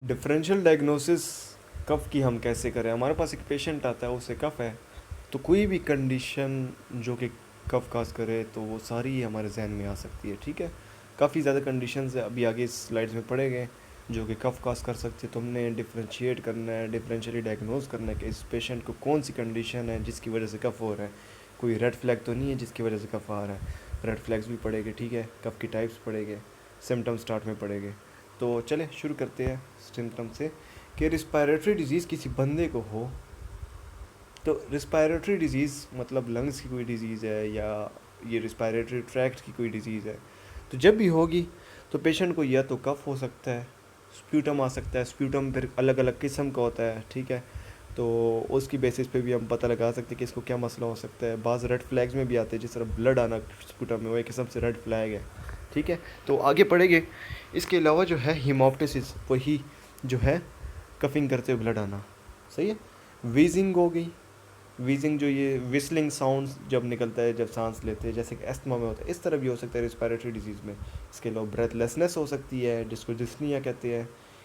Differential diagnosis कफ की हम कैसे करें। हमारे पास एक पेशेंट आता है, उसे कफ है, तो कोई भी कंडीशन जो कि कफ काज करे तो वो सारी ही हमारे जहन में आ सकती है। ठीक है, काफ़ी ज़्यादा कंडीशंस है, अभी आगे स्लाइड्स में पढ़ेंगे जो कि कफ काज कर सकते हैं। तो हमने डिफरेंशिएट करना है, डिफरेंशियली डायग्नोज करना है कि इस पेशेंट को कौन सी कंडीशन है जिसकी वजह से कफ हो रहा है। कोई रेड फ्लैग तो नहीं है जिसकी वजह से कफ आ रहा है। रेड फ्लैग्स भी पढ़ेंगे, ठीक है, कफ की टाइप्स पढ़ेंगे, सिम्टम्स स्टार्ट में पढ़ेंगे। तो चले शुरू करते हैं सिम्टम से कि रिस्पायरेटरी डिजीज़ किसी बंदे को हो तो रिस्पायरेटरी डिजीज़ मतलब लंग्स की कोई डिज़ीज़ है या ये रिस्पायरेटरी ट्रैक्ट की कोई डिज़ीज़ है, तो जब भी होगी तो पेशेंट को या तो कफ हो सकता है, स्प्यूटम आ सकता है। स्प्यूटम फिर अलग अलग किस्म का होता है, ठीक है, तो उसकी बेसिस पे भी हम पता लगा सकते हैं कि इसको क्या मसला हो सकता है। बाज़ रेड फ्लैग्स में भी आते हैं, जिस तरह ब्लड आना स्प्यूटम में, वो एक किस्म से रेड फ्लैग है। ठीक है, तो आगे पढ़ेंगे। इसके अलावा जो है हीमोप्टिसिस, वही जो है कफिंग करते हुए ब्लड आना, सही है। वीजिंग हो गई, वीजिंग जो ये विस्लिंग साउंड्स जब निकलता है जब सांस लेते हैं, जैसे कि अस्थमा में होता है, इस तरह भी हो सकता है रिस्पायरेटरी डिजीज़ में। इसके अलावा ब्रेथलेसनेस हो सकती है, जिसको डिस्निया कहते हैं।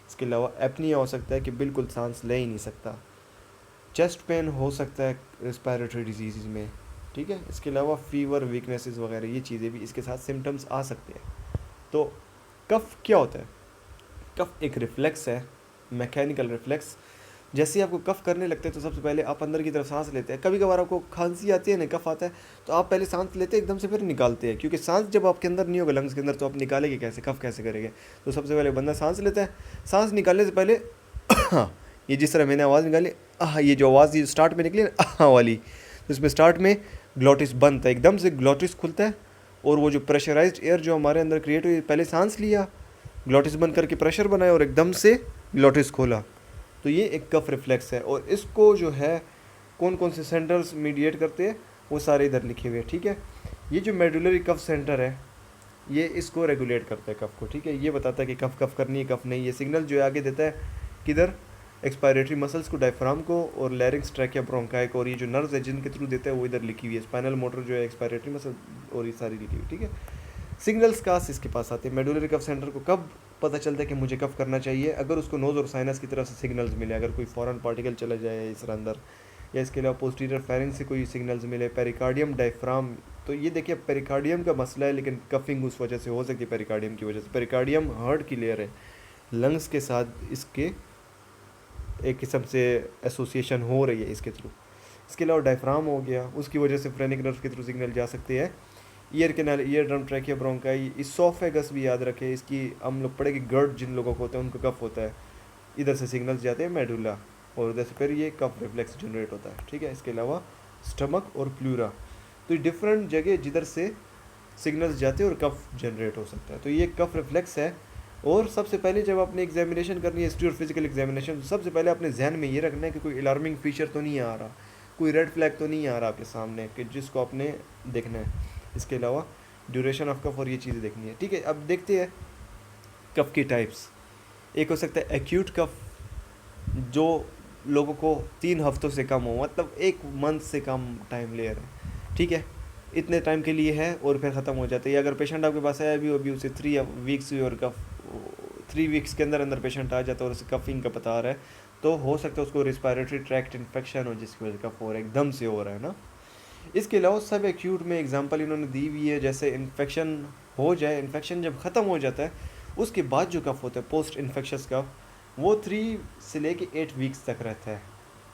इसके अलावा एपनिया हो सकता है कि बिल्कुल सांस ले ही नहीं सकता। चेस्ट पेन हो सकता है रिस्पायरेटरी डिजीज़ में, ठीक है। इसके अलावा फीवर, वीकनेसेस वगैरह ये चीज़ें भी इसके साथ सिम्टम्स आ सकते हैं। तो कफ क्या होता है? कफ एक रिफ्लेक्स है, मैकेनिकल रिफ्लेक्स। जैसे ही आपको कफ करने लगते हैं तो सबसे पहले आप अंदर की तरफ सांस लेते हैं। कभी कभार आपको खांसी आती है ना, कफ आता है, तो आप पहले सांस लेते हैं एकदम से, फिर निकालते हैं, क्योंकि सांस जब आपके अंदर नहीं होगा लंग्स के अंदर तो आप निकालेंगे कैसे, कफ कैसे करेंगे। तो सबसे पहले बंदा सांस लेता है, सांस निकालने से पहले हाँ, ये जिस तरह मैंने आवाज़ निकाली, ये जो आवाज़ ये स्टार्ट में निकली ना वाली, तो इसमें स्टार्ट में ग्लोटिस बंद है, एकदम से ग्लोटिस खुलता है, और वो जो प्रेशराइज्ड एयर जो हमारे अंदर क्रिएट हुई, पहले सांस लिया, ग्लोटिस बंद करके प्रेशर बनाया और एकदम से ग्लोटिस खोला, तो ये एक कफ रिफ्लेक्स है। और इसको जो है कौन कौन से सेंटर्स मीडिएट करते हैं वो सारे इधर लिखे हुए हैं, ठीक है। ये जो मेडुलरी कफ सेंटर है ये इसको रेगुलेट करता है कफ को, ठीक है। ये बताता है कि कफ कफ करनी है, कफ नहीं। ये सिग्नल जो है आगे देता है किधर, एक्सपायरेटरी मसल्स को, डायफ्राम को, और लैरिंक्स, ट्रैकिया, ब्रोंकाई को। और ये जो नर्व्स है जिनके थ्रू देता है वो इधर लिखी हुई है, स्पाइनल मोटर जो है, एक्सपायरेटरी मसल, और ये सारी लिखी हुई, ठीक है। सिग्नल्स कास्ट इसके पास आते हैं। मेडुलरी कफ सेंटर को कब पता चलता है कि मुझे कफ करना चाहिए? अगर उसको नोज और साइनस की तरफ से सिग्नल्स मिले, अगर कोई फॉरेन पार्टिकल चला जाए इस अंदर, या इसके अलावा पोस्टीरियर फेरिंग्स से कोई सिग्नल्स मिले, पेरिकार्डियम, डायफ्राम। तो ये देखिए पेरिकार्डियम का मसला है, लेकिन कफिंग उस वजह से हो सकती है, पेरिकार्डियम की वजह से। पेरिकार्डियम हार्ट की लेयर है, लंग्स के साथ इसके एक किस्म से एसोसिएशन हो रही है इसके थ्रू। इसके अलावा डायफ्राम हो गया, उसकी वजह से फ्रेनिक नर्व के थ्रू सिग्नल जा सकते हैं। Ear canal, ear drum, trachea, bronchi, oesophagus भी याद रखें, इसकी हम लोग पढ़े कि गर्ड जिन लोगों को होता है उनको कफ होता है, इधर से सिग्नल्स जाते हैं मेडुला, और उधर से फिर ये कफ रिफ्लेक्स जनरेट होता है, ठीक है। इसके अलावा स्टमक और प्लूरा, तो ये डिफरेंट जगह जिधर से सिग्नल्स जाते हैं और कफ जनरेट हो सकता है, तो ये कफ रिफ्लेक्स है। और सबसे पहले जब आपने एग्जामिनेशन करनी है, हिस्ट्री और फिजिकल एग्जामिनेशन, तो सबसे पहले अपने जहन में ये रखना है कि कोई अलार्मिंग फीचर तो नहीं आ रहा, कोई रेड फ्लैग तो नहीं आ रहा आपके सामने कि जिसको आपने देखना है। इसके अलावा ड्यूरेशन ऑफ कफ और ये चीज़ें देखनी है, ठीक है। अब देखते हैं कफ की टाइप्स। एक हो सकता है एक्यूट कफ, जो लोगों को 3 हफ्तों से कम हो, मतलब 1 मंथ से कम टाइम ले रहे हैं, ठीक है, इतने टाइम के लिए है और फिर ख़त्म हो जाता है। या अगर पेशेंट आपके पास आया अभी उसे 3 वीक्स हुई और कफ 3 वीक्स के अंदर अंदर पेशेंट आ जाता है और उसे कफिंग का बता रहा है, तो हो सकता है उसको रिस्पायरेटरी ट्रैक्ट इन्फेक्शन हो, जिसकी वजह से कफ हो रहा है, एकदम से हो रहा है ना। इसके अलावा सब एक्यूट में एग्जांपल इन्होंने दी हुई है, जैसे इन्फेक्शन हो जाए, इन्फेक्शन जब ख़त्म हो जाता है उसके बाद जो कफ होता है पोस्ट इन्फेक्शस कफ, वो 3 से लेके 8 वीक्स तक रहता है,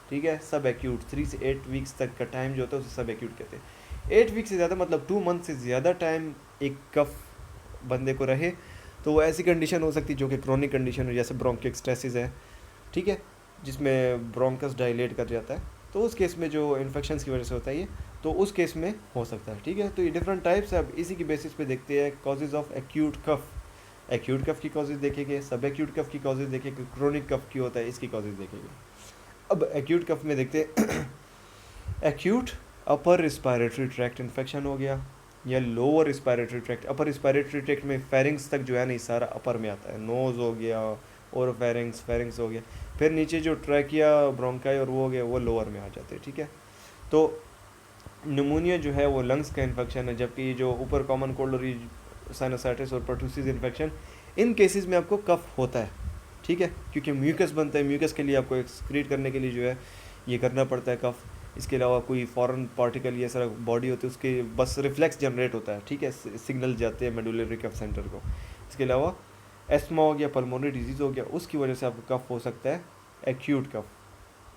ठीक है। सब एक्यूट 3 से 8 वीक्स तक का टाइम जो होता है उसे सब एक्यूट कहते हैं। 8 वीक से ज़्यादा मतलब 2 मंथ से ज़्यादा टाइम एक कफ बंदे को रहे तो वो ऐसी कंडीशन हो सकती है जो कि क्रोनिक कंडीशन हो, जैसे ब्रोंकिएक्सटेसिस है, ठीक है, जिसमें ब्रोंकस डायलेट कर जाता है, तो उस केस में जो इन्फेक्शन की वजह से होता है ये, तो उस केस में हो सकता है, ठीक है। तो ये डिफरेंट टाइप्स है। अब इसी की बेसिस पे देखते हैं causes of acute cough. Acute cough की कॉजेज़ देखेंगे, सब एक्यूट कफ की कॉजेज़ देखेंगे, क्रोनिक कफ की होता है इसकी कॉजेज़ देखेंगे। अब एक्यूट कफ में देखते हैं acute upper respiratory tract infection हो गया, या lower respiratory tract. Upper respiratory tract में फेरिंग्स तक जो है ना सारा अपर में आता है, नोज़ हो गया और फेरिंग्स, फेरिंग्स हो गया, फिर नीचे जो ट्रैकिया, ब्रोंकाई और वो हो गया वो लोअर में आ जाते हैं, ठीक है। तो निमोनिया जो है वो लंग्स का इन्फेक्शन है, जबकि ये जो ऊपर कॉमन कोल्ड और साइनोसाइटिस और पर्टूसिस इन्फेक्शन, इन केसेस में आपको कफ होता है, ठीक है, क्योंकि म्यूकस बनता है, म्यूकस के लिए आपको एक्सक्रीट करने के लिए जो है ये करना पड़ता है कफ। इसके अलावा कोई फॉरेन पार्टिकल ये सारा बॉडी होती है उसके बस रिफ्लेक्स जनरेट होता है, ठीक है, सिग्नल जाते हैं मेडुलरी कफ सेंटर को। इसके अलावा एस्मा हो गया, पल्मोनरी डिजीज़ हो गया, उसकी वजह से आपको कफ हो सकता है एक्यूट कफ,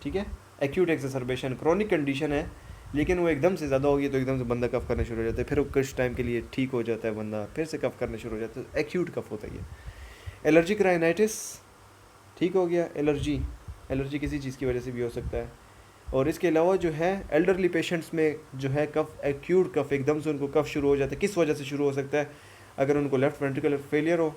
ठीक है। एक्यूट एक्सेसरबेशन क्रोनिक कंडीशन है, लेकिन वो एकदम से ज़्यादा होगी तो एकदम से बंदा कफ करना शुरू हो जाता है, फिर वो कुछ टाइम के लिए ठीक हो जाता है बंदा, फिर से कफ करना शुरू हो जाता है, एक्यूट कफ होता है ये। एलर्जिक राइनाइटिस ठीक हो गया, एलर्जी, एलर्जी किसी चीज़ की वजह से भी हो सकता है। और इसके अलावा जो है एल्डरली पेशेंट्स में जो है कफ एक्यूट कफ एकदम से उनको कफ शुरू हो जाता है, किस वजह से शुरू हो सकता है? अगर उनको लेफ्ट वेंट्रिकुलर फेलियर हो,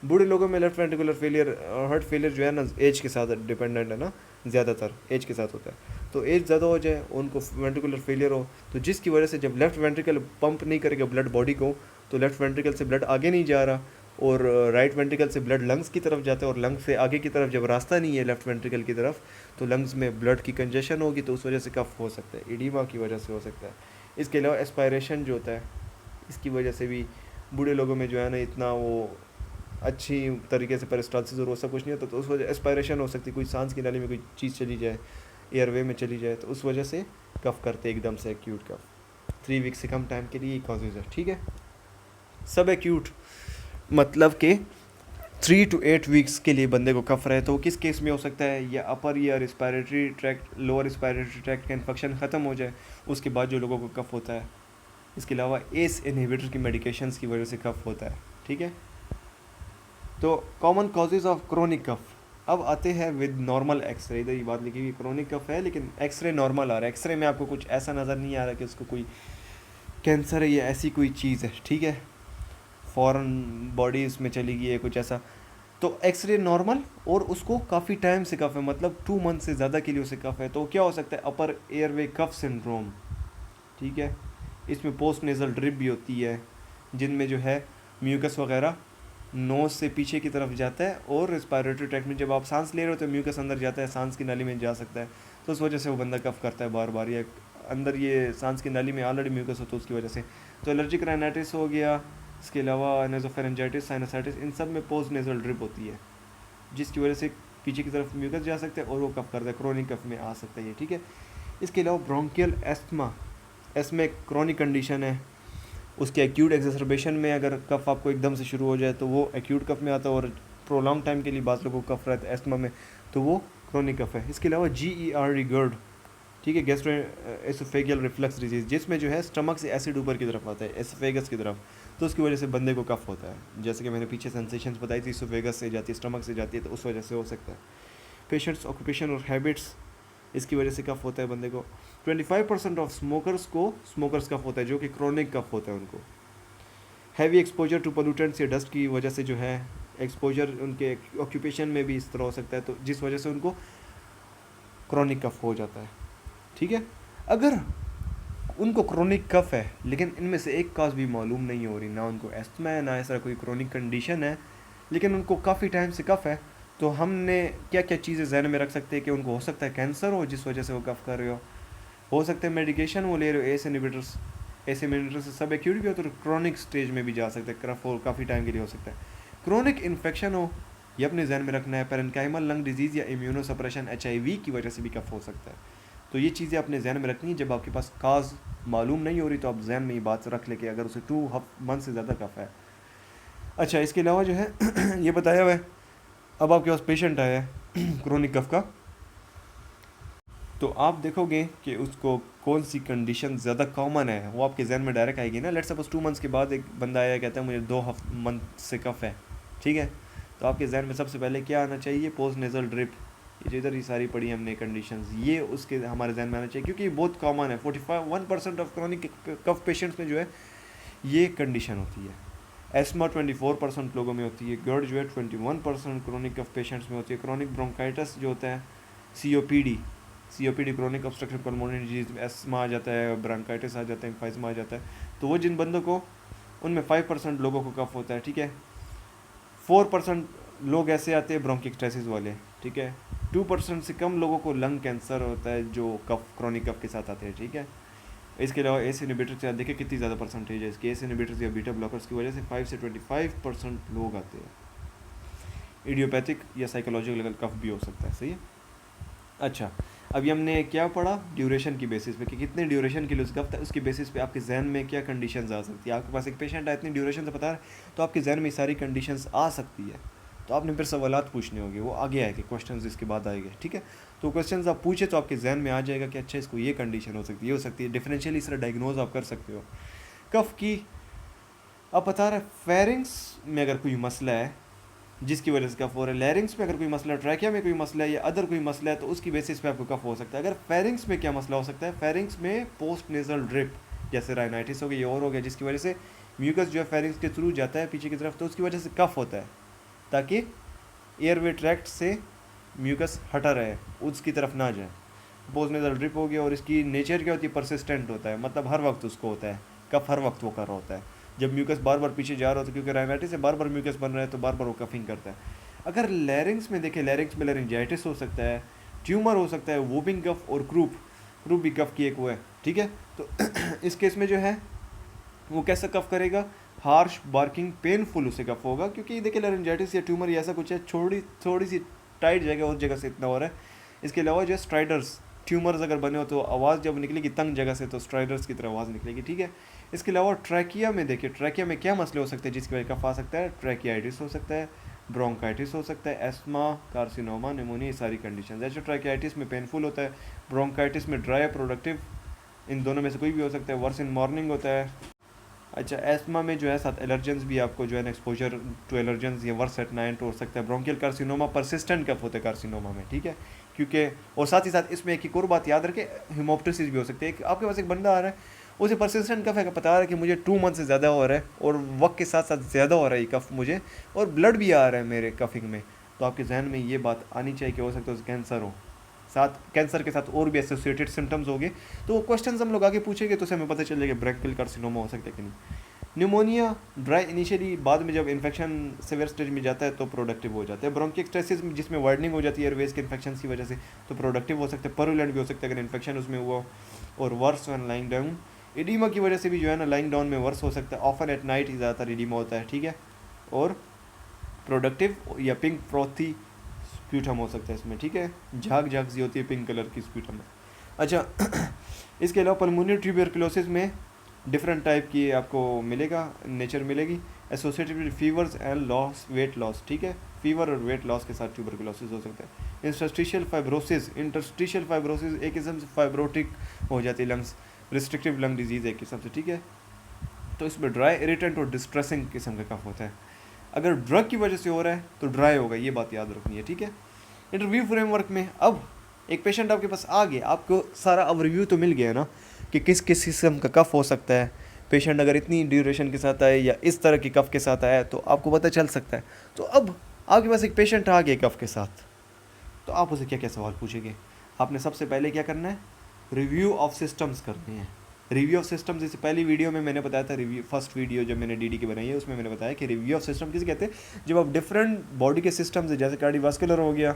बूढ़े लोगों में left ventricular failure, heart failure जो है ना एज के साथ डिपेंडेंट है ना, ज़्यादातर एज के साथ होता है। तो एज ज़्यादा हो जाए, उनको वेंट्रिकुलर फेलियर हो, तो जिसकी वजह से जब लेफ्ट वेंट्रिकल पंप नहीं करेगा ब्लड बॉडी को, तो लेफ्ट वेंट्रिकल से ब्लड आगे नहीं जा रहा, और राइट वेंट्रिकल से ब्लड लंग्स की तरफ जाता है, और लंग्स से आगे की तरफ जब रास्ता नहीं है लेफ्ट वेंट्रिकल की तरफ, तो लंग्स में ब्लड की कंजेशन होगी, तो उस वजह से कफ हो सकता है, एडिमा की वजह से हो सकता है। इसके अलावा एस्पायरेशन जो होता है, इसकी वजह से भी बूढ़े लोगों में जो है ना इतना वो अच्छी तरीके से पेरिस्टालसिस और वो सब कुछ नहीं होता, तो उस वजह एस्पायरेशन हो सकती है, कोई सांस की नाली में कोई चीज़ चली जाए, एयरवे में चली जाए, तो उस वजह से कफ करते एकदम से एक्यूट कफ। 3 वीक से कम टाइम के लिए कॉजेज है, ठीक है। सब एक्यूट मतलब कि 3 to 8 वीक्स के लिए बंदे को कफ रहे, तो किस केस में हो सकता है? या अपर या respiratory tract, lower respiratory tract का इन्फेक्शन ख़त्म हो जाए, उसके बाद जो लोगों को कफ होता है। इसके अलावा एस इनहिबिटर की मेडिकेशंस की वजह से कफ होता है, ठीक है। तो common causes of chronic cough. अब आते हैं विद नॉर्मल एक्सरे, इधर ये बात लिखी हुई क्रोनिक कफ है लेकिन एक्सरे नॉर्मल आ रहा है, एक्सरे में आपको कुछ ऐसा नज़र नहीं आ रहा कि उसको कोई कैंसर है या ऐसी कोई चीज़ है, ठीक है, फॉरेन बॉडी उसमें चली गई है कुछ ऐसा, तो एक्सरे नॉर्मल, और उसको काफ़ी टाइम से कफ है, मतलब 2 मंथ से ज़्यादा के लिए उसे कफ है, तो क्या हो सकता है? अपर एयरवे कफ सिंड्रोम, ठीक है। इसमें पोस्ट नेज़ल ड्रिप भी होती है, जिनमें जो है म्यूकस वगैरह नोज़ से पीछे की तरफ जाता है, और रिस्पायरेटरी ट्रैक्ट में जब आप सांस ले रहे हो तो म्यूकस अंदर जाता है, सांस की नाली में जा सकता है, तो उस वजह से वो बंदा कफ करता है बार बार, या अंदर ये सांस की नाली में ऑलरेडी म्यूकस होता है उसकी वजह से। तो एलर्जिक राइनाइटिस हो गया, इसके अलावा नेज़ोफेरेंजाइटिस, साइनसाइटिस, इन सब में पोस्ट नेज़ल ड्रिप होती है, जिसकी वजह से पीछे की तरफ म्यूकस जा सकता है और वो कफ करता है, क्रोनिक कफ में आ सकता है ये, ठीक है। इसके अलावा ब्रोंकियल एस्थमा, एस्थमा एक क्रोनिक कंडीशन है, उसके एक्यूट एक्सेसरबेशन में अगर कफ आपको एकदम से शुरू हो जाए तो वो एक्यूट कफ में आता है, और प्रोलॉन्ग टाइम के लिए बात लोगों को कफ रहता है एस्थमा में, तो वो क्रोनिक कफ है। इसके अलावा GERD गर्ड, ठीक है, गैस्ट्रो एसोफेगियल रिफ्लक्स डिजीज़, जिसमें जो है स्टमक से एसिड ऊपर की तरफ आता है एसोफेगस की तरफ, तो उसकी वजह से बंदे को कफ होता है। जैसे कि मैंने पीछे सेंसेशंस बताई थी, एसोफेगस से जाती है, स्टमक से जाती है, तो उस वजह से हो सकता है। पेशेंट्स ऑक्यूपेशन और हैबिट्स, इसकी वजह से कफ होता है बंदे को। 25% ऑफ स्मोकर्स को स्मोकर्स कफ होता है, जो कि क्रोनिक कफ होता है उनको। हैवी एक्सपोजर टू पोल्यूटेंट्स या डस्ट की वजह से जो है एक्सपोजर उनके ऑक्यूपेशन में भी इस तरह हो सकता है, तो जिस वजह से उनको क्रोनिक कफ हो जाता है, ठीक है। अगर उनको क्रोनिक कफ है लेकिन इनमें से एक काज भी मालूम नहीं हो रही, ना उनको एस्थमा है ना ऐसा कोई क्रोनिक कंडीशन है, लेकिन उनको काफ़ी टाइम से कफ है, तो हमने क्या क्या चीज़ें जहन में रख सकते हैं कि उनको हो सकता है कैंसर हो जिस वजह से वो कफ कर रहे हो सकता है मेडिकेशन वो ले रहे हो एस इनहिबिटर्स, एस इनहिबिटर्स से सब एक्यूट भी हो तो क्रोनिक स्टेज में भी जा सकता है, कफ हो काफ़ी टाइम के लिए हो सकता है। क्रोनिक इन्फेक्शन हो, ये अपने जहन में रखना है, पेरेन्काइमल लंग डिजीज़ या इम्यूनो सप्रेशन HIV की वजह से भी कफ हो सकता है, तो ये चीज़ें अपने जहन में रखनी है। जब आपके पास काज मालूम नहीं हो रही तो आप जहन में ये बात रख ले कि अगर उसे 2 मंथ से ज़्यादा कफ है। अच्छा, इसके अलावा जो है ये बताया हुआ है, अब आपके पास पेशेंट आया है क्रोनिक कफ का, तो आप देखोगे कि उसको कौन सी कंडीशन ज़्यादा कॉमन है, वो आपके जहन में डायरेक्ट आएगी ना। लेट्स सपोज 2 मंथ्स के बाद एक बंदा आया कहता है मुझे 2 मंथ से कफ है, ठीक है, तो आपके जहन में सबसे पहले क्या आना चाहिए? पोस्ट नेज़ल ड्रिप, ये जो इधर ही सारी पढ़ी हमने कंडीशंस, ये उसके हमारे जहन में आना चाहिए, क्योंकि ये बहुत कॉमन है। 41% ऑफ क्रोनिक कफ पेशेंट्स में जो है ये कंडीशन होती है। एस्मा 24% लोगों में होती है, गर्ड जो है 21% क्रोनिक कफ पेशेंट्स में होती है। क्रोनिक ब्रोंकाइटिस जो होता है, COPD chronic obstructive pulmonary disease, asthma आ जाता है, ब्रोंकाइटिस आ जाता है, एम्फाइजमा आ जाता है, तो वो जिन बंदों को, उनमें 5% लोगों को कफ होता है, ठीक है। 4% लोग ऐसे आते हैं ब्रोंकिक्टाइसिस वाले, ठीक है। 2% से कम लोगों को लंग कैंसर होता है जो कफ क्रोनिक कफ के साथ आते हैं, ठीक है। इसके अलावा एस इनहिबिटर से देखिए कितनी ज़्यादा परसेंटेज है इसकी, एस इनहिबिटर्स या बीटा ब्लॉकर्स की वजह से 5 से 25% लोग आते हैं। इडियोपैथिक या साइकोलॉजिकल कफ भी हो सकता है, सही है। अच्छा, अभी हमने क्या पढ़ा, ड्यूरेशन की बेसिस पे कि कितने ड्यूरेशन के लिए उसका हफ्ता है, उसकी बेसिस पे आपके जहन में क्या कंडीशंस आ सकती है। आपके पास एक पेशेंट है, इतनी ड्यूरेशन से पता है, तो आपके जहन में सारी कंडीशंस आ सकती है। तो आपने फिर सवालात पूछने होंगे, वो आगे आएंगे क्वेश्चंस इसके बाद आएंगे, ठीक है। तो क्वेश्चंस आप पूछे तो आपके जहन में आ जाएगा कि अच्छा इसको ये कंडीशन हो सकती है, ये हो सकती है। डिफरेंशियली इस तरह डायग्नोज आप कर सकते हो कफ की। अब बता रहा है फेरिंग्स में अगर कोई मसला है जिसकी वजह से कफ हो रहा है, लैरिंग्स में अगर कोई मसला है, ट्रैकिया में कोई मसला है या अदर कोई मसला है, तो उसकी बेसिस पे आपको कफ हो सकता है। अगर फेरिंग्स में क्या मसला हो सकता है, फेरिंग्स में पोस्ट नेजल ड्रिप जैसे राइनाइटिस हो गया, ये और हो गया, जिसकी वजह से म्यूकस जो है फेरिंग्स के थ्रू जाता है पीछे की तरफ, तो उसकी वजह से कफ होता है, ताकि एयरवे ट्रैक्ट से म्यूकस हटा रहे, उसकी तरफ ना जाए। पोस्ट नेजल ड्रिप हो गया, और इसकी नेचर क्या होती है, परसिस्टेंट होता है, मतलब हर वक्त उसको होता है, कफ हर वक्त वो कर रहा होता है। जब म्यूकस बार बार पीछे जा रहा होता है, क्योंकि राइनाइटिस से बार बार म्यूकस बन रहा है, तो बार बार वो कफिंग करता है। अगर लैरिंग्स में देखें, लैरिंग्स में लैरिंजाइटिस हो सकता है, ट्यूमर हो सकता है, वोपिंग कफ और क्रूप भी कफ की एक वो है, ठीक है। तो इस केस में जो है वो कैसा कफ करेगा, हार्श बार्किंग पेनफुल उसे कफ होगा, क्योंकि देखिए लैरिंजाइटिस या ट्यूमर या ऐसा कुछ है, थोड़ी सी टाइट जगह उस जगह से इतना हो रहा है। इसके अलावा जो है स्ट्राइडर्स ट्यूमर्स अगर बने हो तो आवाज़ जब निकलेगी तंग जगह से, तो स्ट्राइडर्स की तरह आवाज़ निकलेगी, ठीक है। इसके अलावा ट्रैकिया में देखिए, ट्रैकिया में क्या मसले हो सकते हैं जिसकी वजह कफ आ सकता है, ट्रैकियाइटिस हो सकता है, ब्रोंकाइटिस हो सकता है, एस्मा, कार्सिनोमा, निमोनिया, ये सारी कंडीशन। जैसे ट्रैकियाइटिस में पेनफुल होता है, ब्रोंकाइटिस में ड्राई प्रोडक्टिव, इन दोनों में से कोई भी हो सकता है, वर्स इन मॉर्निंग होता है। अच्छा, एस्मा में जो है साथ एलर्जेंस भी आपको जो है ना, एक्सपोजर टू एलर्जेंस या वर्स एट नाइट हो सकता है। ब्रोंकियल कार्सिनोमा परसिस्टेंट कफ होता है कार्सिनोमा में, ठीक है, क्योंकि और साथ ही साथ इसमें एक और बात याद रखें, हिमोप्टिसिस भी हो सकती है। आपके पास एक बंदा आ रहा है, उसे परसिस्टेंट कफ है, पता आ रहा है कि मुझे 2 मंथ से ज़्यादा हो रहा है, और वक्त के साथ साथ ज़्यादा हो रहा है ये कफ मुझे, और ब्लड भी आ रहा है मेरे कफिंग में, तो आपके जहन में ये बात आनी चाहिए कि हो सकता है उसे कैंसर हो, साथ कैंसर के साथ और भी एसोसिएटेड सिम्टम्स होंगे। तो वो क्वेश्चन हम लोग आगे पूछेंगे तो उसे हमें पता चलेगा ब्रोंकियल कार्सिनोमा हो सकता है कि नहीं। न्यूमोनिया ड्राई इनिशियली, बाद में जब इन्फेक्शन सिवियर स्टेज में जाता है तो प्रोडक्टिव हो जाता है। ब्रोंकिएक्सटेसिस जिसमें वाइडनिंग हो जाती है एयरवेज के इन्फेक्शन की वजह से, तो प्रोडक्टिव हो सकता है। परुलेंट भी हो सकता है अगर इन्फेक्शन उसमें हुआ, और worse when lying down, oedema की वजह से भी जो है ना लाइंग डाउन में वर्स हो सकता है। ऑफन एट नाइट ही ज़्यादातर एडीमा होता है, ठीक है। और प्रोडक्टिव या पिंक फ्रोथी स्प्यूटम हो सकता है इसमें, ठीक है, झाग झाग सी होती है पिंक कलर की स्प्यूटम में। अच्छा इसके अलावा पल्मोनरी ट्यूबरकुलोसिस में डिफरेंट टाइप की आपको मिलेगा, नेचर मिलेगी, associated with fevers and loss, weight loss, ठीक है, फीवर और वेट लॉस के साथ ट्यूबरकुलोसिस हो सकता है। इंटरस्टिशियल फाइब्रोसिस एक किस्म से फाइब्रोटिक हो जाती है लंग्स, रिस्ट्रिक्टिव लंग डिजीज़ एक किस्म से, ठीक है। तो इसमें ड्राई इरिटेंट और डिस्ट्रेसिंग किस्म का कफ होता है। अगर ड्रग की वजह से हो रहा है तो ड्राई होगा, ये बात याद रखनी है, ठीक है। इंटरव्यू फ्रेमवर्क में अब एक पेशेंट आपके पास आ गया, आपको सारा अब रिव्यू तो मिल गया ना कि किस किस किस्म का कफ हो सकता है। पेशेंट अगर इतनी ड्यूरेशन के साथ आए या इस तरह की कफ के साथ आया तो आपको पता चल सकता है। तो अब आपके पास एक पेशेंट आ गया कफ के साथ, तो आप उसे क्या क्या सवाल पूछेंगे। आपने सबसे पहले क्या करना है, रिव्यू ऑफ सिस्टम्स करने हैं। रिव्यू ऑफ सिस्टम्स जैसे पहली वीडियो में मैंने बताया था, रिव्यू फर्स्ट वीडियो जब मैंने डीडी की बनाई है उसमें मैंने बताया कि रिव्यू ऑफ सिस्टम किसे कहते हैं, जब आप डिफरेंट बॉडी के सिस्टम्स है, जैसे कार्डियोवास्कुलर हो गया,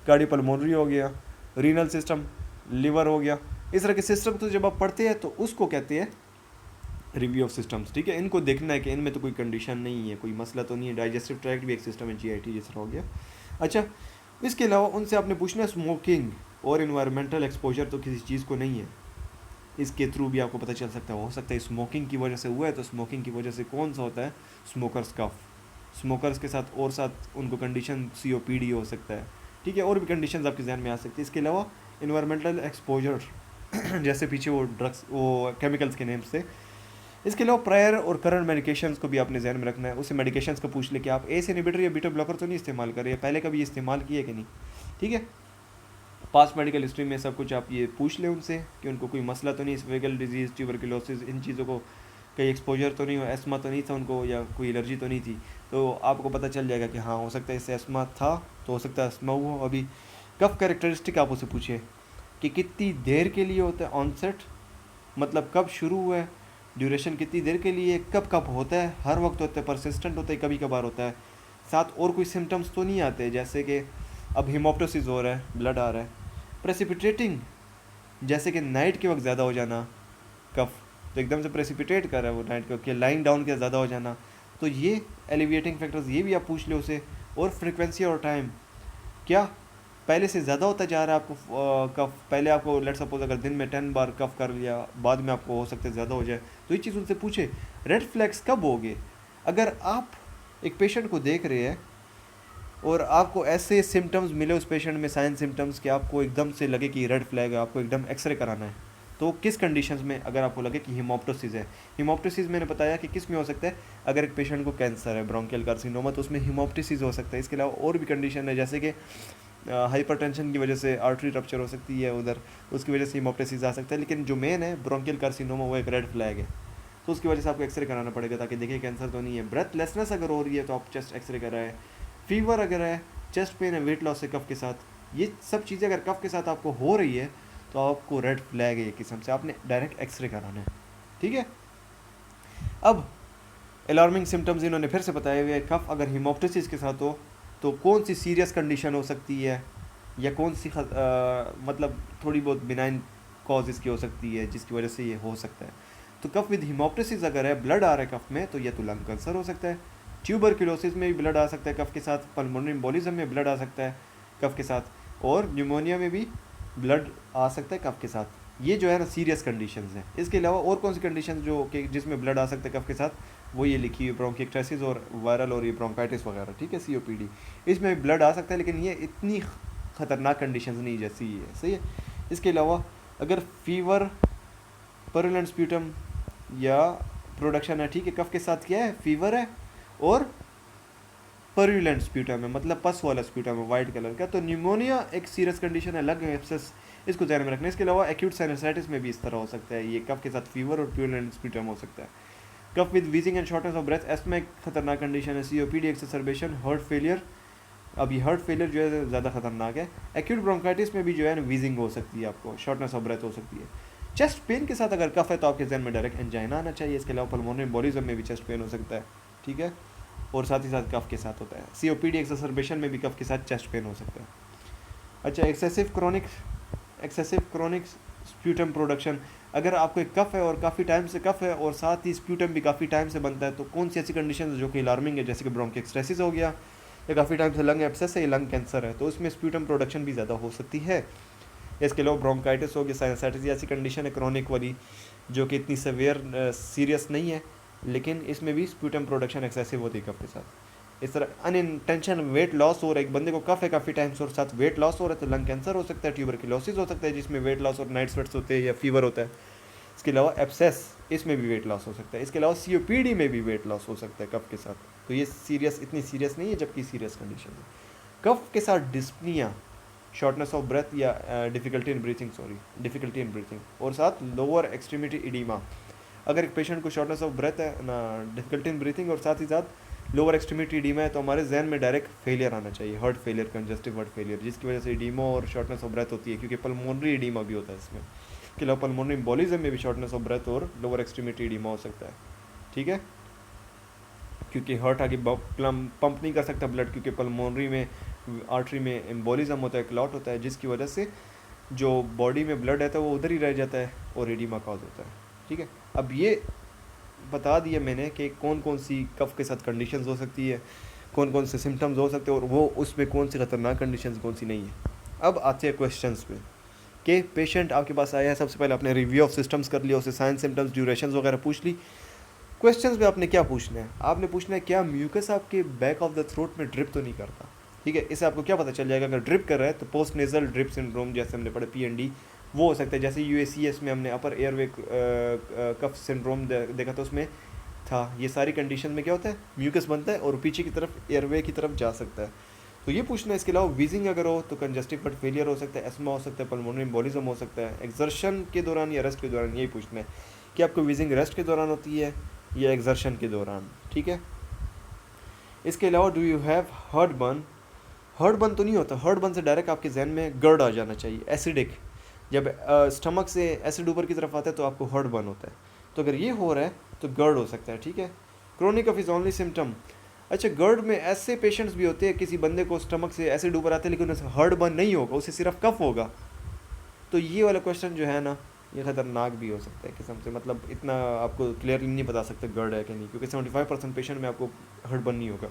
कार्डियोपल्मोनरी हो गया, रीनल सिस्टम, लिवर हो गया, इस तरह के सिस्टम तो जब आप पढ़ते हैं तो उसको कहते हैं रिव्यू ऑफ सिस्टम्स, ठीक है। इनको देखना है कि इनमें तो कोई कंडीशन नहीं है, कोई मसला तो नहीं है। डाइजेस्टिव ट्रैक्ट भी एक सिस्टम है, जीआईटी जैसा हो गया। अच्छा, इसके अलावा उनसे आपने पूछना है स्मोकिंग और इन्वायरमेंटल एक्सपोजर तो किसी चीज़ को नहीं है, इसके थ्रू भी आपको पता चल सकता है। हो सकता है स्मोकिंग की वजह से हुआ है, तो स्मोकिंग की वजह से कौन सा होता है, स्मोकर्स कफ। स्मोकर्स के साथ और साथ उनको कंडीशन सीओपीडी हो सकता है, ठीक है, और भी कंडीशंस आपके जहन में आ सकती है। इसके अलावा इन्वायरमेंटल एक्सपोजर जैसे पीछे वो ड्रग्स, वो केमिकल्स के नेम्स थे। इसके अलावा प्रायर और करंट मेडिकेशंस को भी आपने जहन में रखना है। उसे मेडिकेशंस का पूछ ले कि आप एस इनहिबिटर या बीटा ब्लॉकर तो नहीं इस्तेमाल कर रहे हैं, पहले कभी इस्तेमाल किए कि नहीं, ठीक है। पास्ट मेडिकल हिस्ट्री में सब कुछ आप ये पूछ लें उनसे कि उनको कोई मसला तो नहीं, स्फेगल डिजीज़, ट्यूबरकुलोसिस, इन चीज़ों को कहीं एक्सपोजर तो नहीं हो, एस्मा तो नहीं था उनको, या कोई एलर्जी तो नहीं थी। तो आपको पता चल जाएगा कि हाँ हो सकता है इससे एस्मा था, तो हो सकता है एस्मा हुआ। अभी कफ कैरेक्टरिस्टिक आप उसे पूछिए कि कितनी देर के लिए होता है ऑनसेट, मतलब कब शुरू हुआ है, ड्यूरेशन कितनी देर के लिए, कब कब होता है, हर वक्त होता है, परसिस्टेंट होता है, कभी कभार होता है, साथ और कोई सिम्टम्स तो नहीं आते, जैसे कि अब हिमोप्टोसिस हो रहा है, ब्लड आ रहा है, प्रेसिपिटेटिंग जैसे कि नाइट के वक्त ज़्यादा हो जाना कफ, तो एकदम से प्रेसिपिटेट कर रहा है वो नाइट के वक्त, लाइंग डाउन के ज़्यादा हो जाना, तो ये एलिविएटिंग फैक्टर्स ये भी आप पूछ लो उसे। और फ्रिक्वेंसी और टाइम, क्या पहले से ज़्यादा होता जा रहा है आपको कफ, पहले आपको लेट सपोज अगर दिन में 10 बार कफ कर लिया, बाद में आपको हो सकता है ज़्यादा हो जाए, तो ये चीज़ उनसे पूछे। रेड फ्लैग्स कब होगे? अगर आप एक पेशेंट को देख रहे हैं और आपको ऐसे सिम्टम्स मिले उस पेशेंट में, साइन सिम्टम्स, कि आपको एकदम से लगे कि रेड फ्लैग है, आपको एकदम एक्सरे कराना है, तो किस कंडीशंस में? अगर आपको लगे कि हीमोप्टोसिस है, हीमोप्टोसिस मैंने बताया कि किस में हो सकता है, अगर एक पेशेंट को कैंसर है, ब्रोंकियल कार्सिनोमा, तो उसमें हीमोप्टोसिस हो सकता है। इसके अलावा और भी कंडीशन है, जैसे कि हाइपरटेंशन की वजह से आर्टरी रप्चर हो सकती है उधर, उसकी वजह से हीमोप्टोसिस आ सकता है। लेकिन जो मेन है ब्रोंकियल कार्सिनोमा, वो एक रेड फ्लैग है, तो उसकी वजह से आपको एक्सरे कराना पड़ेगा ताकि देखिए कैंसर तो नहीं है। ब्रेथलेसनेस अगर हो रही है तो आप चेस्ट एक्सरे कराएं। फीवर अगर है, चेस्ट पेन है, वेट लॉस है कफ के साथ, ये सब चीज़ें अगर कफ के साथ आपको हो रही है तो आपको रेड फ्लैग है, ये किस्म से आपने डायरेक्ट एक्सरे कराना है, ठीक है। अब अलार्मिंग सिम्टम्स इन्होंने फिर से बताए हुए हैं। कफ अगर हीमोप्टोसिस के साथ हो तो कौन सी सीरियस कंडीशन हो सकती है, या कौन सी मतलब थोड़ी बहुत बिनाइन कॉज इसकी हो सकती है जिसकी वजह से ये हो सकता है। तो कफ विद हीमोप्टोसिस अगर है, ब्लड आ रहा है कफ में, तो यह तो लंग कैंसर हो सकता है। ट्यूबरक्लोसिस में भी ब्लड आ सकता है कफ के साथ, पल्मोनरी एम्बोलिज्म में ब्लड आ सकता है कफ के साथ, और न्यूमोनिया में भी ब्लड आ सकता है कफ के साथ। ये जो है ना सीरियस कंडीशंस हैं। इसके अलावा और कौन सी कंडीशन जो कि जिसमें ब्लड आ सकता है कफ के साथ, वो ये लिखी हुई ब्रोंकिक्टाइसिस और वायरल और ये ब्रोंकाइटिस वगैरह, ठीक है, COPD, इसमें ब्लड आ सकता है, लेकिन ये इतनी ख़तरनाक कंडीशंस नहीं जैसी ही है, सही है। इसके अलावा अगर फीवर, परलेंट स्प्यूटम या प्रोडक्शन है, ठीक है, कफ के साथ क्या है, फीवर है और परविलेंट स्प्यूटम है, मतलब पस वाला स्प्यूटम है वाइट कलर का, तो न्यूमोनिया एक सीरियस कंडीशन है, लंग एब्सेस, इसको ध्यान में रखना। इसके अलावा एक्यूट साइनसाइटिस में भी इस तरह हो सकता है, ये कफ के साथ फीवर और प्यूरेंट स्प्यूटम हो सकता है। Cough with wheezing and shortness of breath, asthma एक खतरनाक कंडीशन है। COPD एक्सरबेशन, हार्ट फेलियर, अब ये हार्ट फेलियर जो है ज़्यादा खतरनाक है। एक्यूट ब्रोंकाइटिस में भी जो है ना वीजिंग हो सकती है, आपको शॉर्टनेस ऑफ ब्रेथ हो सकती है। चेस्ट पेन के साथ अगर कफ है तो आपके जहन में डायरेक्ट एंजाइना आना चाहिए। इसके अलावा पल्मोनरी एम्बोलिज्म में भी चेस्ट पेन हो सकता है, ठीक है, और साथ ही साथ कफ के साथ होता है। COPD एक्सरबेशन में भी कफ के साथ चेस्ट पेन हो सकता है। अच्छा, एक्सेसिव क्रॉनिक स्प्यूटम प्रोडक्शन, अगर आपको एक कफ है और काफ़ी टाइम से कफ है और साथ ही स्प्यूटम भी काफ़ी टाइम से बनता है, तो कौन सी ऐसी कंडीशन जो कि अलार्मिंग है, जैसे कि ब्रोंकिएक्सटेसिस हो गया, या काफ़ी टाइम से लंग एब्सेस है या लंग कैंसर है, तो उसमें स्प्यूटम प्रोडक्शन भी ज़्यादा हो सकती है। इसके अलावा ब्रोंकाइटिस हो गया, साइनसाइटिस, ऐसी कंडीशन है क्रॉनिक वाली जो कि इतनी सवेयर सीरियस नहीं है, लेकिन इसमें भी स्प्यूटम प्रोडक्शन एक्सेसिव होती है कफ के साथ। इस तरह अनइंटेंशन वेट लॉस हो रहा है, एक बंदे को कफ है काफ़ी टाइम से और साथ वेट लॉस हो रहा है, तो लंग कैंसर हो सकता है। ट्यूबरक्लोसिस हो सकता है जिसमें वेट लॉस और नाइट स्वेट्स होते हैं या फीवर होता है। इसके अलावा एब्सेस, इसमें भी वेट लॉस हो सकता है। इसके अलावा COPD में भी वेट लॉस हो सकता है कफ के साथ, तो ये सीरियस, इतनी सीरियस नहीं है जबकि सीरियस कंडीशन है। कफ के साथ डिस्पनिया, शॉर्टनेस ऑफ ब्रेथ या डिफिकल्टी इन ब्रीथिंग, और साथ लोअर एक्सट्रीमिटी इडीमा, अगर एक पेशेंट को शॉर्टनेस ऑफ ब्रेथ है ना, डिफिकल्टी इन ब्रीथिंग और साथ ही साथ लोअर एक्सट्रीमिटी इडीमा है, तो हमारे जहन में डायरेक्ट फेलियर आना चाहिए, heart failure, congestive heart failure, जिसकी वजह से इडीमा और शॉर्टनेस ऑफ ब्रेथ होती है, क्योंकि पल्मोनरी इडीमा भी होता है इसमें। इसके अलावा पल्मोनरी एम्बोलिज्म में भी शॉर्टनेस ऑफ ब्रेथ और लोअर एक्सट्रीमिटी इडीमा हो सकता है, ठीक है, क्योंकि हार्ट आगे पंप नहीं कर सकता ब्लड, क्योंकि पल्मोनरी में आर्टरी में एम्बोलिज्म होता है, क्लॉट होता है, जिसकी वजह से जो बॉडी में ब्लड रहता है वो उधर ही रह जाता है और एडिमा कॉज होता है, ठीक है। अब ये बता दिया मैंने कि कौन कौन सी कफ के साथ कंडीशंस हो सकती है, कौन कौन से सिम्टम्स हो सकते हैं, और वो उसमें कौन सी खतरनाक कंडीशंस कौन सी नहीं है। अब आते हैं क्वेश्चंस पे कि पेशेंट आपके पास आया है, सबसे पहले आपने रिव्यू ऑफ सिस्टम्स कर लिया, उससे साइन सिम्टम्स, ड्यूरेशंस वगैरह पूछ ली। क्वेश्चंस में आपने क्या पूछना है, आपने पूछना है क्या म्यूकस आपके बैक ऑफ द थ्रोट में ड्रिप तो नहीं करता, ठीक है। इससे आपको क्या पता चल जाएगा, अगर ड्रिप कर रहा है तो पोस्ट नेजल ड्रिप सिंड्रोम, जैसे हमने पढ़ा PND, वो हो सकता है। जैसे UACS में हमने अपर एयरवे कफ सिंड्रोम देखा था, उसमें था ये सारी कंडीशन में क्या होता है, म्यूकस बनता है और पीछे की तरफ एयरवे की तरफ जा सकता है, तो ये पूछना है। इसके अलावा वीजिंग अगर हो तो कंजस्टिव हार्ट फेलियर हो सकता है, एस्मा हो सकता है, पल्मोनरी एम्बोलिज्म हो सकता है, एक्सर्शन के दौरान या रेस्ट के दौरान, यही पूछना है कि आपको वीजिंग रेस्ट के दौरान होती है या एक्सर्शन के दौरान, ठीक है। इसके अलावा do you have heart burn, heart burn तो नहीं होता, हार्ट बर्न से डायरेक्ट आपके जहन में गर्ड आ जाना चाहिए, एसिडिक, जब स्टमक से एसिड ऊपर की तरफ आता है तो आपको हार्ट बर्न होता है, तो अगर ये हो रहा है तो गर्ड हो सकता है, ठीक है। Chronic cough is only symptom, अच्छा गर्ड में ऐसे पेशेंट्स भी होते हैं, किसी बंदे को स्टमक से एसिड ऊपर आता है लेकिन उसे हार्ट बर्न नहीं होगा, उसे सिर्फ कफ होगा, तो ये वाला क्वेश्चन जो है ना, ये ख़तरनाक भी हो सकता है किस्म से, मतलब इतना आपको क्लियरली नहीं बता सकते गर्ड है कि नहीं, क्योंकि 75% पेशेंट में आपको हार्ट बर्न नहीं होगा।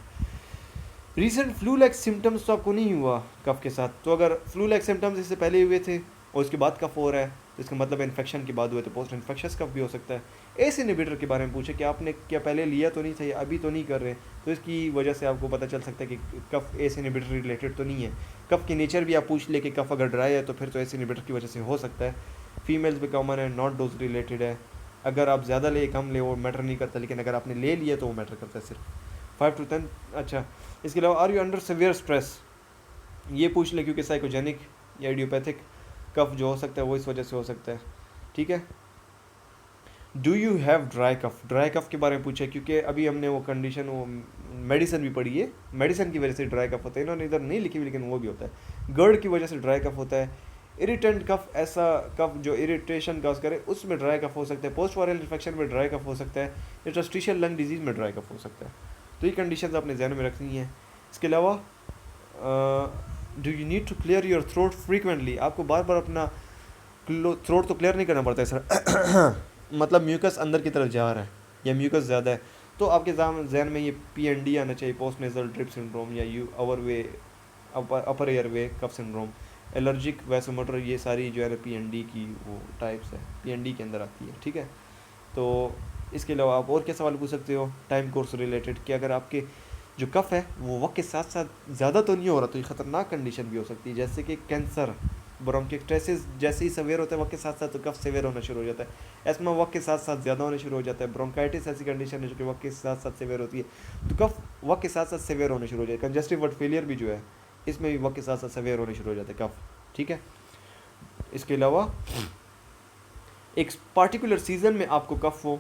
रीसेंट फ्लू लाइक सिम्टम्स तो आपको नहीं हुआ कफ के साथ, तो अगर फ्लू लाइक सिम्टम्स इससे पहले हुए थे और उसके बाद कफ हो रहा है तो इसका मतलब इन्फेक्शन के बाद हुए, तो पोस्ट इन्फेक्शस कफ भी हो सकता है। एस इनहिबिटर के बारे में पूछे कि आपने क्या पहले लिया तो नहीं था या अभी तो नहीं कर रहे, तो इसकी वजह से आपको पता चल सकता है कि कफ एस इनहिबिटर रिलेटेड तो नहीं है। कफ की नेचर भी आप पूछ ले कि कफ अगर ड्राई है तो फिर तो एस इनहिबिटर की वजह से हो सकता है। फीमेल्स में कॉमन है, नॉट डोज रिलेटेड है। अगर आप ज़्यादा ले कम ले वो मैटर नहीं करता, लेकिन अगर आपने ले लिया तो वो मैटर करता है सिर्फ 5 to 10। अच्छा, इसके अलावा are you under severe stress, ये पूछ ले, क्योंकि साइकोजेनिक या इडियोपैथिक कफ जो हो सकता है वो इस वजह से हो सकता है। ठीक है। Do you have dry cough, dry cough के बारे में पूछा क्योंकि अभी हमने वो कंडीशन वो मेडिसिन भी पढ़ी है, मेडिसिन की वजह से ड्राई कफ होता है, इन्होंने इधर नहीं लिखी हुई लेकिन वो भी होता है। गर्ड की वजह से ड्राई कफ होता है। इरिटेंट कफ, ऐसा कफ जो इरिटेशन काज करे उसमें ड्राई कफ हो सकता है। पोस्ट वायरल इन्फेक्शन में ड्राई कफ हो सकता है। इंटरस्टिशियल लंग डिजीज़ में ड्राई कफ हो सकता है। तो ये कंडीशन अपने जहन में रखनी है। इसके अलावा do you need to clear your throat frequently, आपको बार बार अपना थ्रोट तो क्लियर नहीं करना पड़ता है सर मतलब म्यूकस अंदर की तरफ जा रहा है या म्यूकस ज़्यादा है तो आपके जहन में ये PND आना चाहिए, पोस्ट नेजल ड्रिप सिंड्रोम, या U airway upper airway cough syndrome, allergic vasomotor, ये सारी जो है ना PND की वो टाइप्स है, PND के अंदर आती है। ठीक है। तो इसके अलावा आप और क्या सवाल पूछ सकते हो टाइम कोर्स रिलेटेड, कि अगर आपके जो कफ है वो वक्त के साथ साथ ज़्यादा तो नहीं हो रहा तो ये ख़तरनाक कंडीशन भी हो सकती है, जैसे कि कैंसर, ब्रोंकिक्टाइसिस जैसे ही सवेयर होता है वक्त के साथ साथ तो कफ सवेयर होना शुरू हो जाता है। एस्मा वक्त के साथ साथ ज़्यादा होना शुरू हो जाता है। ब्रोंकाइटिस ऐसी कंडीशन है जो कि वक्त के साथ साथ सवेयर होती है, तो कफ वक्त के साथ साथ सवेयर होना शुरू हो जाता है। कंजस्टिव वर्ट फेलियर भी जो है इसमें भी वक्त के साथ साथ सवेयर होने शुरू हो जाते हैं कफ। ठीक है। इसके अलावा एक पार्टिकुलर सीज़न में आपको कफ हो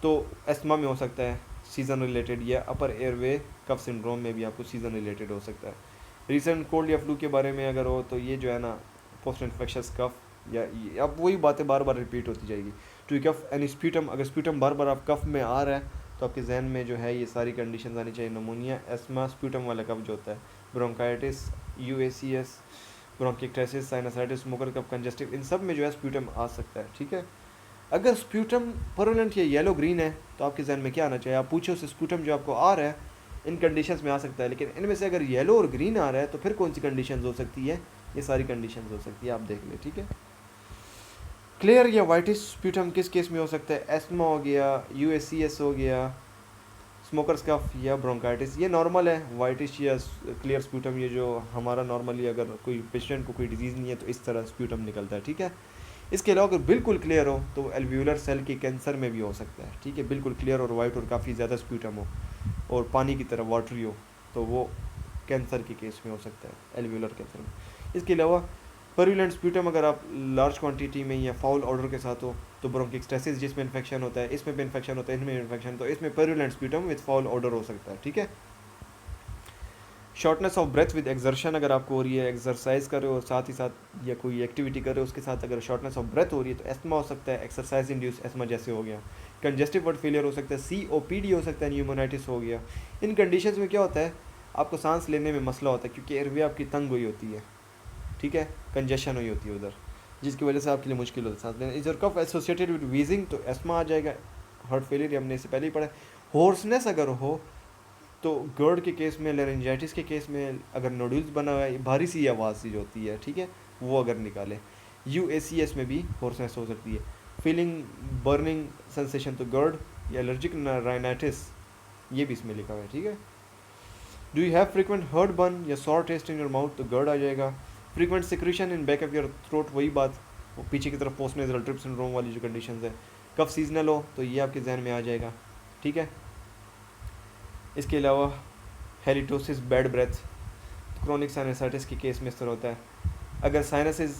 तो एस्मा में हो सकता है सीज़न रिलेटेड, या अपर एयरवे कफ सिंड्रोम में भी आपको सीज़न रिलेटेड हो सकता है। रिसेंट कोल्ड या फ्लू के बारे में अगर हो तो ये जो है ना पोस्ट इन्फेक्शस कफ, या अब वही बातें बार बार रिपीट होती जाएगी। टू कफ एंड स्प्यूटम, अगर स्प्यूटम बार बार आप कफ में आ रहा है तो आपके जहन में जो है ये सारी कंडीशन आनी चाहिए। नमोनिया, एस्मा, स्प्यूटम वाला कफ जो होता है, ब्रोंकाइटिस, UACS, ब्रोंकिक्टाइसिस, साइनसाइटिस, स्मोकर कफ, कंजस्टिव, इन सब में जो है स्प्यूटम आ सकता है। ठीक है। अगर स्प्यूटम परमानेंट या येलो ग्रीन है तो आपके जहन में क्या आना चाहिए, आप पूछो उससे स्प्यूटम जो आपको आ रहा है इन कंडीशंस में आ सकता है, लेकिन इनमें से अगर येलो और ग्रीन आ रहा है तो फिर कौन सी कंडीशंस हो सकती है, ये सारी कंडीशंस हो सकती है, आप देख ले। ठीक है। क्लियर या वाइटिश स्प्यूटम किस केस में हो सकता है, एस्मा हो गया, UACS हो गया, स्मोकर्स कफ या ब्रोंकाइटिस, ये नॉर्मल है। वाइटिश या क्लियर स्प्यूटम ये जो हमारा नॉर्मली अगर कोई पेशेंट को कोई डिजीज़ नहीं है तो इस तरह स्प्यूटम निकलता है। ठीक है। इसके अलावा अगर बिल्कुल क्लियर हो तो एल्व्यूलर सेल के कैंसर में भी हो सकता है। ठीक है। बिल्कुल क्लियर और वाइट और काफ़ी ज़्यादा स्प्यूटम हो और पानी की तरह वाटरी हो तो वो कैंसर के केस में हो सकता है, एल्व्यूलर कैंसर में। इसके अलावा परविलेंट स्प्यूटम अगर आप लार्ज क्वांटिटी में या फाउल ऑर्डर के साथ हो तो ब्रोंकिक्टाइसिस जिसमें इन्फेक्शन होता है, इसमें भी इन्फेक्शन होता है, इनमें इन्फेक्शन, तो इसमें purulent sputum with foul odour हो सकता है। ठीक है। Shortness of breath with exertion, अगर आपको हो रही है, एक्सरसाइज कर रहे हो साथ ही साथ या कोई एक्टिविटी कर रहे हो उसके साथ अगर शॉर्टनेस ऑफ ब्रेथ हो रही है तो एस्मा हो सकता है, एक्सरसाइज इंड्यूस एस्मा जैसे हो गया। कंजेस्टिव वर्ट फेलियर हो सकता है, COPD हो सकता है, न्यूमोनाइटिस हो गया। इन कंडीशंस में क्या होता है, आपको सांस लेने में मसला होता है क्योंकि एयरवे आपकी तंग हुई होती है। ठीक है। कंजेशन हुई होती है उधर, जिसकी वजह से आपके लिए मुश्किल होता है सांस लेना। Is your cough associated with wheezing तो एस्मा आ जाएगा। हार्ट फेलियर हमने इससे पहले ही पढ़ा। होर्सनेस अगर हो तो गर्ड के केस में, लेरेंजाइटिस के केस में अगर नोड्यूल्स बना हुआ है, भारी सी आवाज़ सी जो होती है, ठीक है, वो अगर निकाले। UACS में भी होर्सनेस हो सकती है। फीलिंग बर्निंग सेंसेशन तो गर्ड, या एलर्जिक राइनाइटिस ये भी इसमें लिखा हुआ है। ठीक है। Do you have frequent heart burn या sour taste in your mouth तो गर्ड आ जाएगा। Frequent secretion in back of your throat, वही बात, वो पीछे की तरफ पोस्ट नेजल ड्रिप सिंड्रोम वाली जो कंडीशन है। कफ सीजनल हो तो ये आपके जहन में आ जाएगा। ठीक है। इसके अलावा halitosis, bad breath, chronic sinusitis के केस में इस तरह होता है। अगर साइनसिस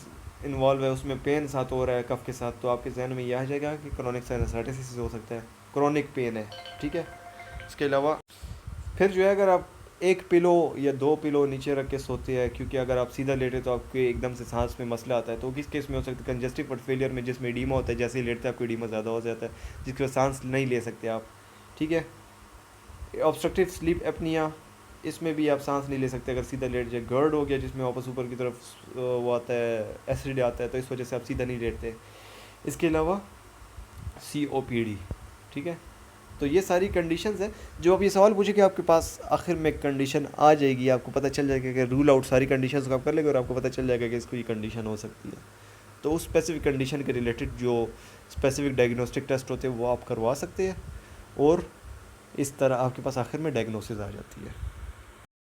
इन्वॉल्व है, उसमें पेन साथ हो रहा है कफ के साथ, तो आपके जहन में यह आ जाएगा कि क्रोनिक साइनसाइटिस हो सकता है, क्रोनिक पेन है। ठीक है। इसके अलावा फिर जो है अगर आप एक पिलो या 2 पिलो नीचे रख के सोते हैं, क्योंकि अगर आप सीधा लेटे तो आपके एकदम से सांस में मसला आता है, तो किस केस में हो सकता है, कंजेस्टिव हार्ट फेलियर में जिसमें एडीमा होता है, जैसे ही लेटते हैं आपको एडीमा ज़्यादा हो जाता है जिसकी वजह से सांस नहीं ले सकते आप। ठीक है। ऑब्स्ट्रक्टिव स्लीप एपनिया, इसमें भी आप सांस नहीं ले सकते अगर सीधा लेट जाए। गर्ड हो गया जिसमें वापस ऊपर की तरफ वो आता है, एसिड आता है, तो इस वजह से आप सीधा नहीं लेटते। इसके अलावा COPD, ठीक है, तो ये सारी कंडीशंस हैं। जो आप ये सवाल पूछे कि आपके पास आखिर में कंडीशन आ जाएगी, आपको पता चल जाएगा कि रूल आउट सारी कंडीशंस को आप कर लेंगे और आपको पता चल जाएगा कि इसको ये कंडीशन हो सकती है। तो उस स्पेसिफिक कंडीशन के रिलेटेड जो स्पेसिफिक डायग्नोस्टिक टेस्ट होते हैं वो आप करवा सकते हैं, और इस तरह आपके पास आखिर में डायग्नोसिस आ जाती है।